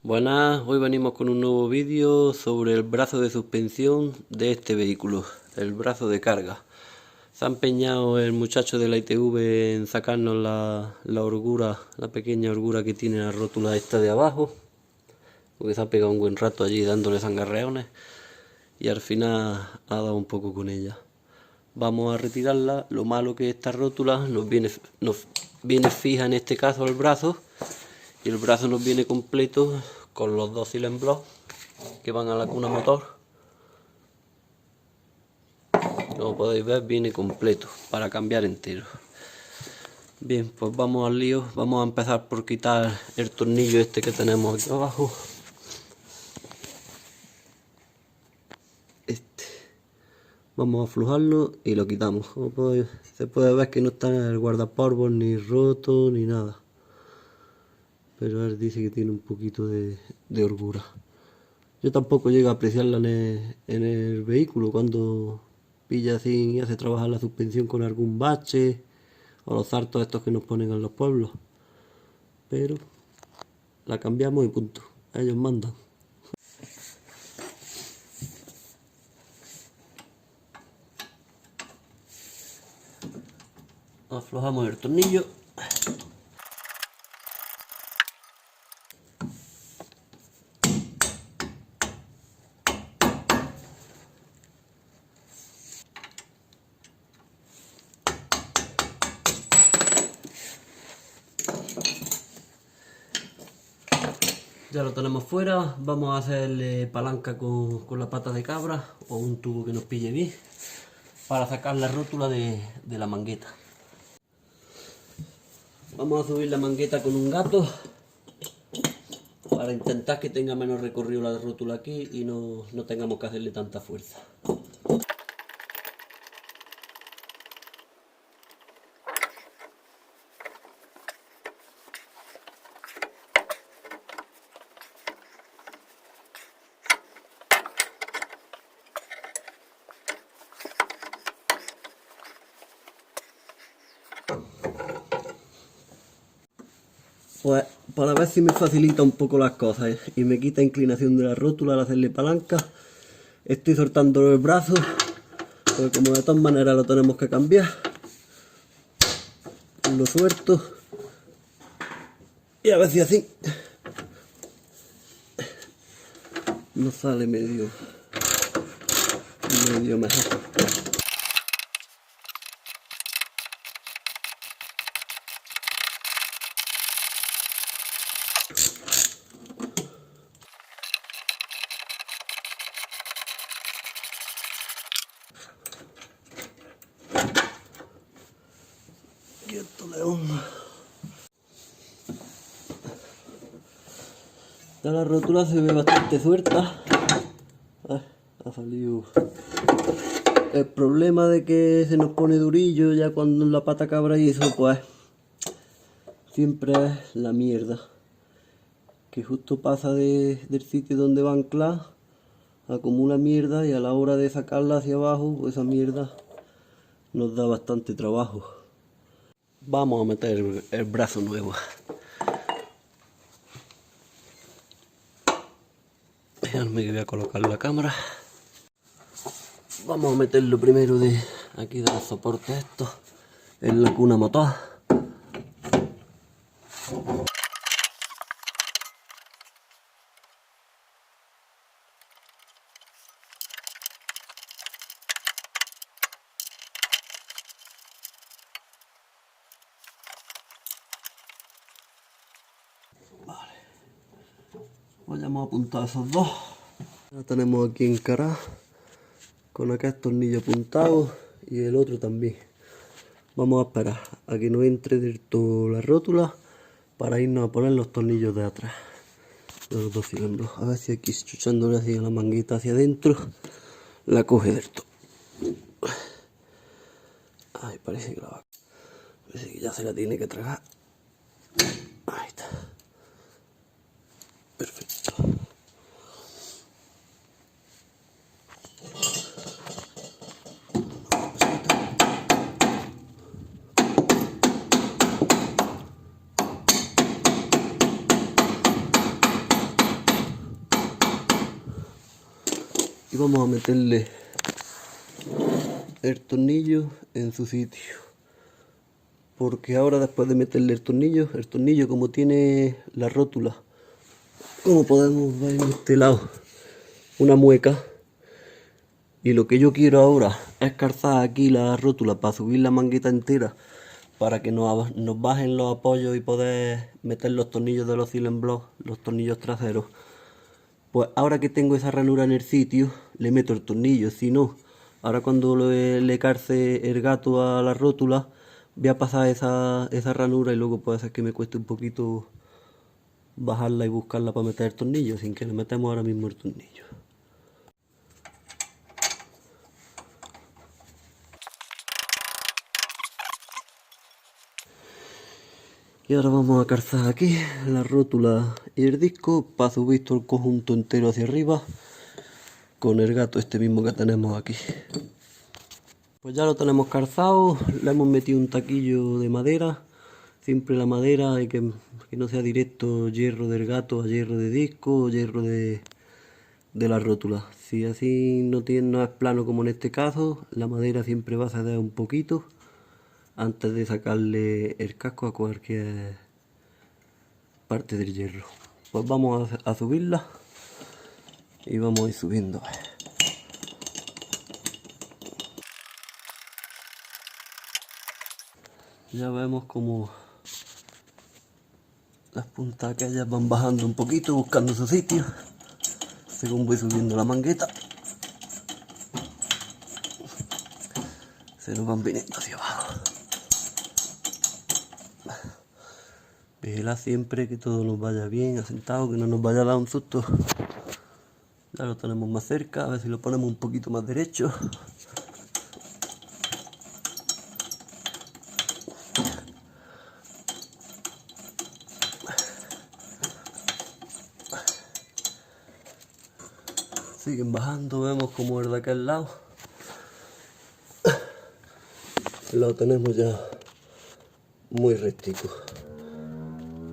Buenas, hoy venimos con un nuevo vídeo sobre el brazo de suspensión de este vehículo, el brazo de carga. Se ha empeñado el muchacho de la ITV en sacarnos la holgura, la pequeña holgura que tiene la rótula esta de abajo, porque se ha pegado un buen rato allí dándole zangarreones y al final ha dado un poco con ella. Vamos a retirarla. Lo malo que esta rótula nos viene fija en este caso al brazo, y el brazo nos viene completo con los dos cilindros que van a la cuna motor. Como podéis ver, viene completo para cambiar entero. Bien, pues vamos al lío. Vamos a empezar por quitar el tornillo este que tenemos aquí abajo. Vamos a aflojarlo y lo quitamos. Se puede ver que no está el guardapolvos ni roto ni nada, pero él dice que tiene un poquito de holgura. Yo tampoco llego a apreciarla en el vehículo cuando pilla así y hace trabajar la suspensión con algún bache o los sartos estos que nos ponen en los pueblos, pero la cambiamos y punto, ellos mandan. Aflojamos el tornillo. Ya lo tenemos fuera. Vamos a hacerle palanca con la pata de cabra o un tubo que nos pille bien para sacar la rótula de la mangueta. Vamos a subir la mangueta con un gato para intentar que tenga menos recorrido la rótula aquí y no tengamos que hacerle tanta fuerza. Pues para ver si me facilita un poco las cosas y me quita inclinación de la rótula al hacerle palanca, estoy soltando el brazo, porque como de todas maneras lo tenemos que cambiar, lo suelto y a ver si así nos sale medio mejor. Quieto, león. Ya la rótula se ve bastante suelta. Ha salido. El problema de que se nos pone durillo ya cuando la pata cabra hizo, pues siempre es la mierda, que justo pasa del sitio donde va a anclar, acumula mierda y a la hora de sacarla hacia abajo, pues esa mierda nos da bastante trabajo. Vamos a meter el brazo nuevo. Déjame que voy a colocar la cámara. Vamos a meterlo primero de aquí de los soportes estos en la cuna motor. Vale, pues ya hemos apuntado esos dos. Ya tenemos aquí encarado con aquel tornillo apuntado y el otro también. Vamos a esperar a que nos entre del todo la rótula para irnos a poner los tornillos de atrás de los dos cilindros. A ver si aquí chuchándole así la manguita hacia adentro la coge del todo. Ay, parece que ya se la tiene que tragar. Ahí está. Perfecto. y vamos a meterle el tornillo en su sitio, porque ahora después de meterle el tornillo como tiene la rótula, como podemos ver en este lado, una mueca, y lo que yo quiero ahora es calzar aquí la rótula para subir la mangueta entera, para que nos bajen los apoyos y poder meter los tornillos de los Silent Block, los tornillos traseros. Pues ahora que tengo esa ranura en el sitio, le meto el tornillo. Si no, ahora cuando le calce el gato a la rótula, voy a pasar esa ranura y luego puede ser que me cueste un poquito bajarla y buscarla para meter el tornillo, sin que le metemos ahora mismo el tornillo. Y ahora vamos a calzar aquí la rótula y el disco para subir todo el conjunto entero hacia arriba con el gato este mismo que tenemos aquí. Pues ya lo tenemos calzado, le hemos metido un taquillo de madera. Siempre la madera hay que no sea directo hierro del gato a hierro de disco o hierro de la rótula. Si así no es plano como en este caso, la madera siempre va a ceder un poquito antes de sacarle el casco a cualquier parte del hierro. Pues vamos a subirla y vamos a ir subiendo. Ya vemos como las puntas aquellas van bajando un poquito, buscando su sitio según voy subiendo la mangueta. Se nos van viniendo hacia abajo. Vigila siempre que todo nos vaya bien asentado, que no nos vaya a dar un susto. Ya lo tenemos más cerca, a ver si lo ponemos un poquito más derecho. Siguen bajando, vemos como el de aquel lado. Lo tenemos ya muy rectico.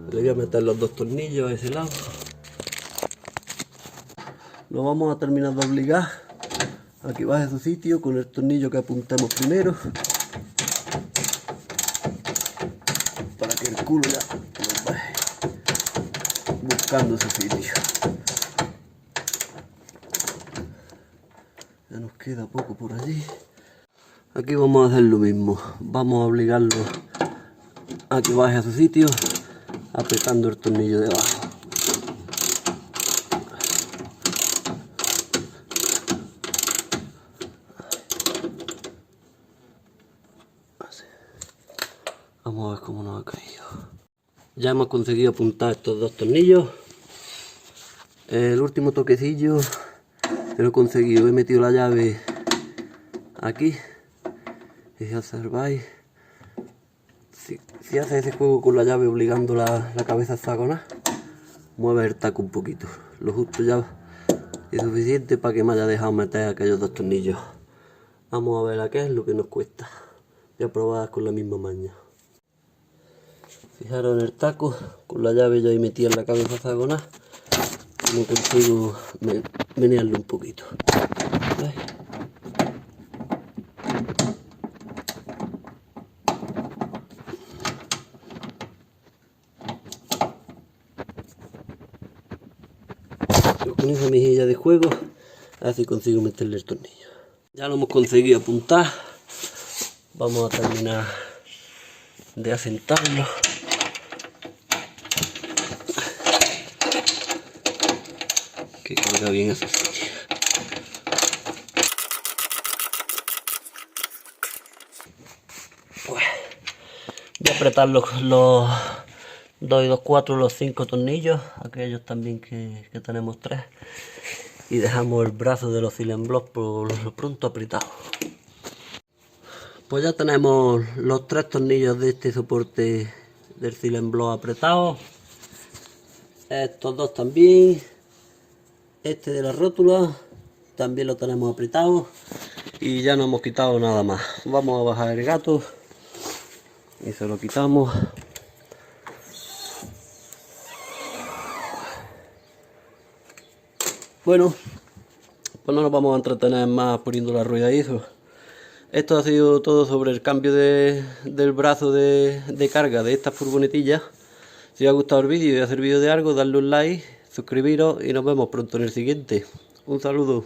Le voy a meter los dos tornillos a ese lado. Lo vamos a terminar de obligar a que baje a su sitio con el tornillo que apuntamos primero, para que el culo ya nos baje buscando su sitio. Ya nos queda poco por allí. Aquí vamos a hacer lo mismo, vamos a obligarlo a que baje a su sitio apretando el tornillo de abajo. Así. Vamos a ver cómo nos ha caído. Ya hemos conseguido apuntar estos dos tornillos. El último toquecillo lo he conseguido, he metido la llave aquí. Y si observáis, si hace ese juego con la llave obligando la cabeza hexagonal, mueve el taco un poquito, lo justo ya es suficiente para que me haya dejado meter aquellos dos tornillos. Vamos a ver a qué es lo que nos cuesta. Voy a probar con la misma maña. Fijaros en el taco, con la llave ya ahí metida en la cabeza hexagonal, como consigo menearlo un poquito. ¿Ves? Con esa mejilla de juego, así consigo meterle el tornillo. Ya lo hemos conseguido apuntar. Vamos a terminar de asentarlo. Que carga bien esa silla. Pues voy a apretar los 2 y 2, 4, los 5 tornillos, aquellos también que tenemos 3, y dejamos el brazo de los Silent Block por lo pronto apretado. Pues ya tenemos los 3 tornillos de este soporte del Silent Block apretados, estos 2 también, este de la rótula también lo tenemos apretado, y ya no hemos quitado nada más. Vamos a bajar el gato y se lo quitamos. Bueno, pues no nos vamos a entretener más poniendo la rueda y eso. Esto ha sido todo sobre el cambio del brazo de carga de esta furgonetilla. Si os ha gustado el vídeo y ha servido de algo, dadle un like, suscribiros y nos vemos pronto en el siguiente. Un saludo.